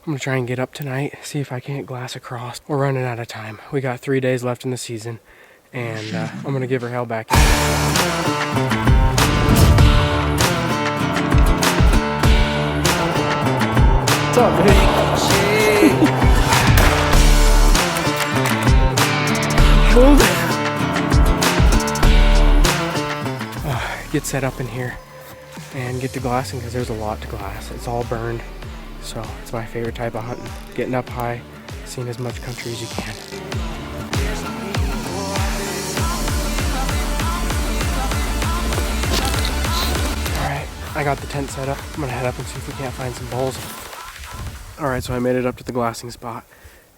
I'm gonna try and get up tonight, see if I can't glass across. We're running out of time. We got 3 days left in the season, and I'm gonna give her hell back. What's up, baby? Get set up in here and get to glassing because there's a lot to glass. It's all burned, so it's my favorite type of hunting. Getting up high, seeing as much country as you can. Alright, I got the tent set up. I'm gonna head up and see if we can't find some bulls. Alright, so I made it up to the glassing spot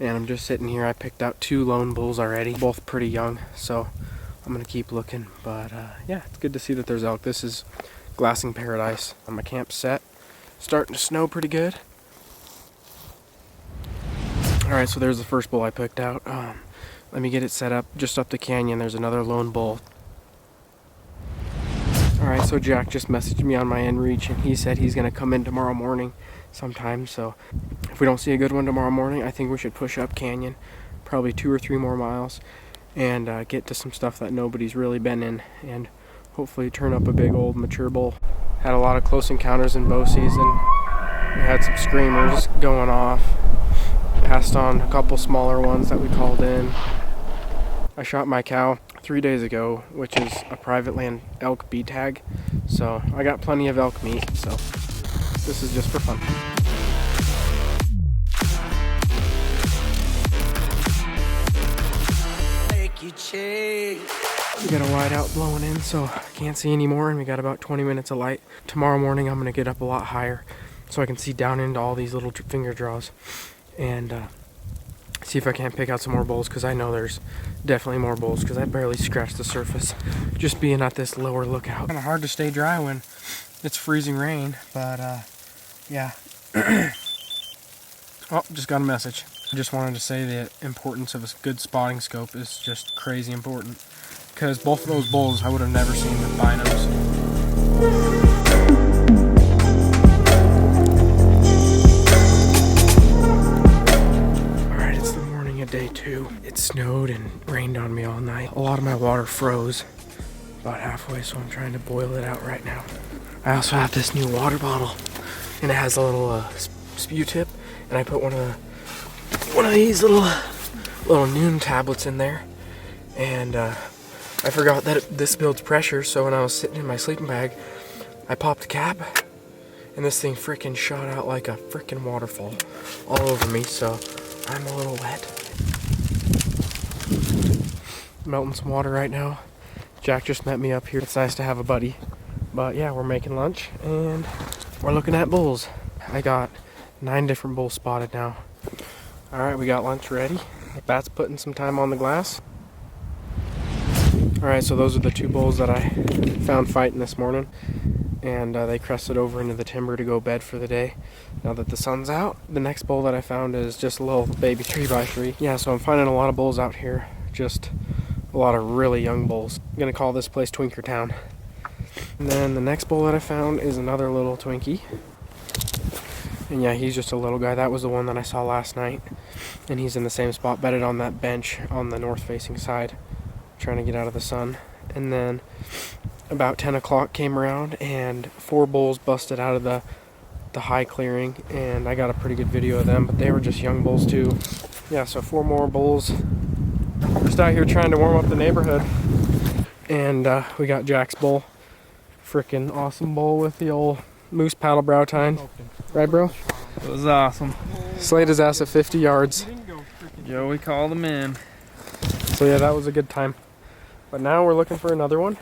and I'm just sitting here. I picked out 2 lone bulls already, both pretty young, so I'm gonna keep looking. But yeah, it's good to see that there's elk. This is glassing paradise. On my camp set, starting to snow pretty good. Alright, so there's the first bull I picked out. Let me get it set up. Just up the canyon there's another lone bull. Alright, so Jack just messaged me on my inReach and he said he's gonna come in tomorrow morning sometime. So if we don't see a good one tomorrow morning, I think we should push up canyon probably 2 or 3 more miles and get to some stuff that nobody's really been in, and hopefully turn up a big old mature bull. Had a lot of close encounters in bow season. We had some screamers going off. Passed on a couple smaller ones that we called in. I shot my cow 3 days ago, which is a private land elk B tag. So I got plenty of elk meat, so this is just for fun. We got a wide out blowing in, so I can't see anymore, and we got about 20 minutes of light. Tomorrow morning I'm gonna get up a lot higher so I can see down into all these little finger draws and see if I can't pick out some more bulls, because I know there's definitely more bulls because I barely scratched the surface just being at this lower lookout. Kind of hard to stay dry when it's freezing rain, but yeah. Oh, just got a message. I just wanted to say the importance of a good spotting scope is just crazy important, because both of those bulls I would have never seen with binos. Alright, it's the morning of day 2. It snowed and rained on me all night. A lot of my water froze about halfway, so I'm trying to boil it out right now. I also have this new water bottle, and it has a little spew tip, and I put one of these little Noon tablets in there, and I forgot that this builds pressure, so when I was sitting in my sleeping bag, I popped the cap, and this thing freaking shot out like a freaking waterfall all over me, so I'm a little wet. Melting some water right now. Jack just met me up here. It's nice to have a buddy. But yeah, we're making lunch, and we're looking at bulls. I got 9 different bulls spotted now. Alright, we got lunch ready. Bat's putting some time on the glass. Alright, so those are the 2 bulls that I found fighting this morning. And they crested over into the timber to go bed for the day. Now that the sun's out, the next bull that I found is just a little baby 3x3. Yeah, so I'm finding a lot of bulls out here. Just a lot of really young bulls. I'm gonna call this place Twinkertown. And then the next bull that I found is another little Twinkie. And yeah, he's just a little guy. That was the one that I saw last night. And he's in the same spot, bedded on that bench on the north facing side, trying to get out of the sun. And then about 10 o'clock came around and 4 bulls busted out of the high clearing, and I got a pretty good video of them, but they were just young bulls too. Yeah, so 4 more bulls. Just out here trying to warm up the neighborhood. And we got Jack's bull. Freaking awesome bull with the old moose paddle brow tine. Right, bro? It was awesome. Slayed his ass at 50 yards. Joey called him in. So yeah, that was a good time. But now we're looking for another one.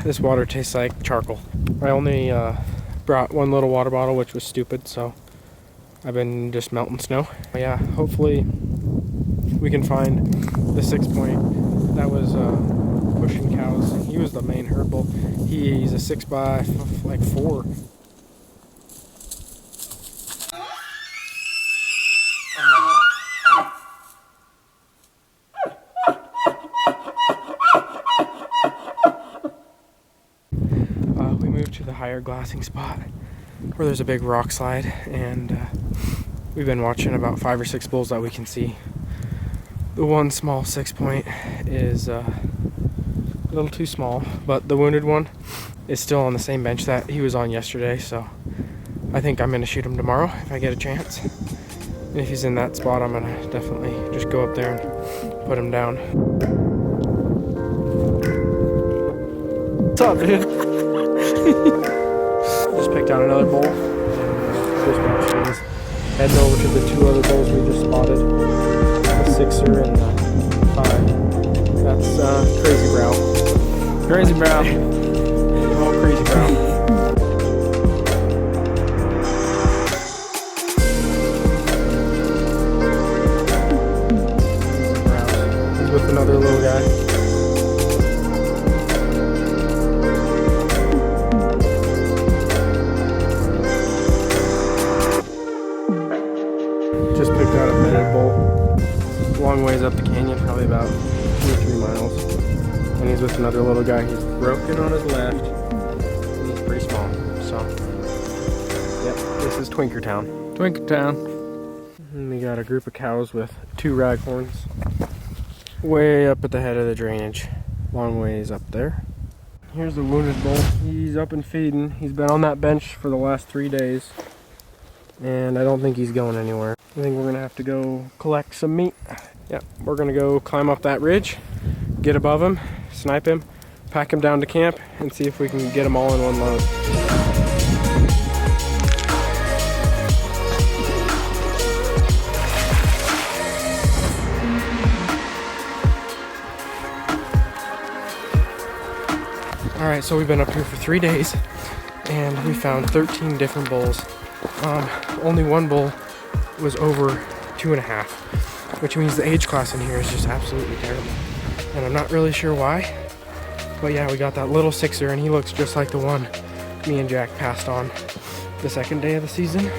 This water tastes like charcoal. I only brought 1 little water bottle, which was stupid, so I've been just melting snow. But yeah, hopefully we can find the 6-point that was pushing cows. He was the main herd bull. He's a 6x4. We moved to the higher glassing spot, where there's a big rock slide, and we've been watching about 5 or 6 bulls that we can see. The one small 6-point is a little too small, but the wounded one is still on the same bench that he was on yesterday, so I think I'm going to shoot him tomorrow if I get a chance. And if he's in that spot, I'm going to definitely just go up there and put him down. What's up, dude? Just picked out another bull. And just heading over to the 2 other bulls we just spotted. The 6er and the 5. That's Crazy Brow. Crazy Brow. Oh, Crazy Brow. He's with another little guy. Just picked out a bedded bull. Long ways up the canyon, probably about 2 or 3 miles. And he's with another little guy. He's broken on his left. And he's pretty small. So, yep, this is Twinkertown. Twinkertown. And we got a group of cows with 2 raghorns. Way up at the head of the drainage. Long ways up there. Here's the wounded bull. He's up and feeding. He's been on that bench for the last 3 days. And I don't think he's going anywhere. I think we're gonna have to go collect some meat. Yep, we're gonna go climb up that ridge, get above him, snipe him, pack him down to camp, and see if we can get him all in one load. Alright, so we've been up here for 3 days, and we found 13 different bulls. Only one bull was over 2.5, which means the age class in here is just absolutely terrible. And I'm not really sure why, but yeah, we got that little 6er, and he looks just like the one me and Jack passed on the 2nd day of the season.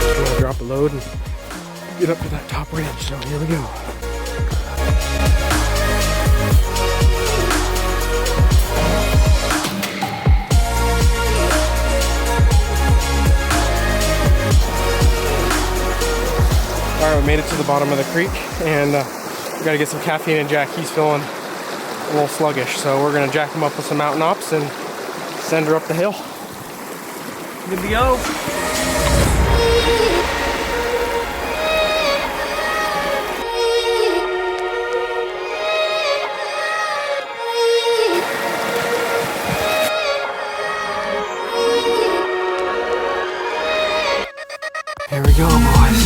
I'm gonna drop a load and get up to that top ridge, so here we go. Alright, we made it to the bottom of the creek, and we gotta get some caffeine in Jack. He's feeling a little sluggish, so we're gonna jack him up with some mountain ops and send her up the hill. Good to go. Here we go, boys.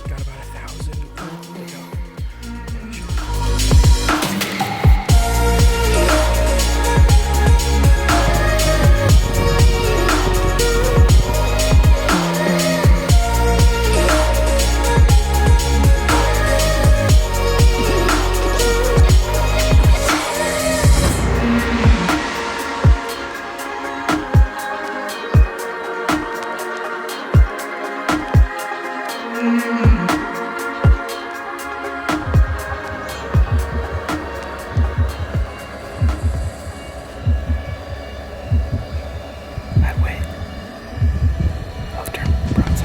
Got about 1,000. There we go. That way. After Bronze.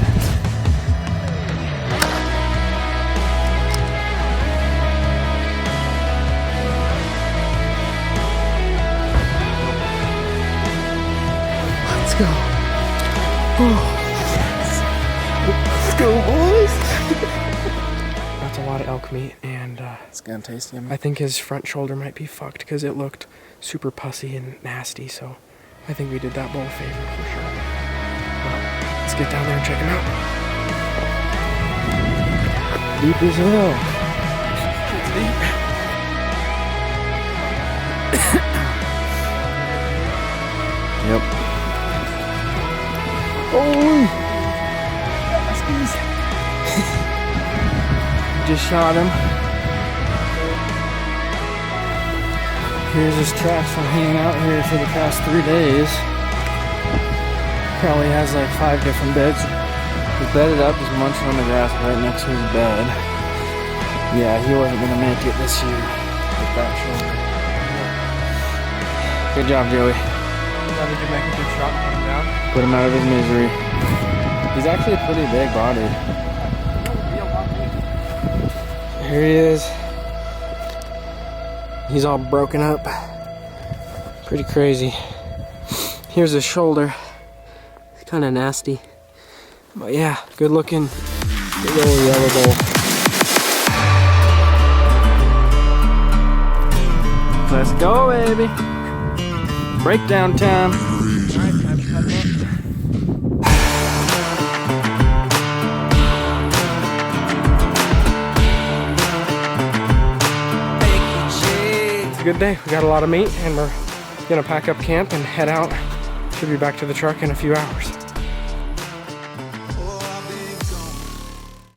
Let's go. Oh, yes. Let's go, boys. That's a lot of elk meat, and It's gonna taste yummy. I think his front shoulder might be fucked because it looked super pussy and nasty, so I think we did that bull a favor for sure. Well, let's get down there and check him out. Deep as hell. It's deep. Yep. Oh! Just shot him. Here's his tracks from hanging out here for the past 3 days. Probably has like 5 different beds. He's bedded up, just munching on the grass right next to his bed. Yeah, he wasn't gonna make it this year with that shoulder. Good job, Joey. Now we can make a good shot and put him down. Put him out of his misery. He's actually pretty big bodied. Here he is. He's all broken up. Pretty crazy. Here's his shoulder. It's kind of nasty. But yeah, good looking big old yellow bull. Let's go, baby. Breakdown time. It's a good day. We got a lot of meat and we're gonna pack up camp and head out. Should be back to the truck in a few hours.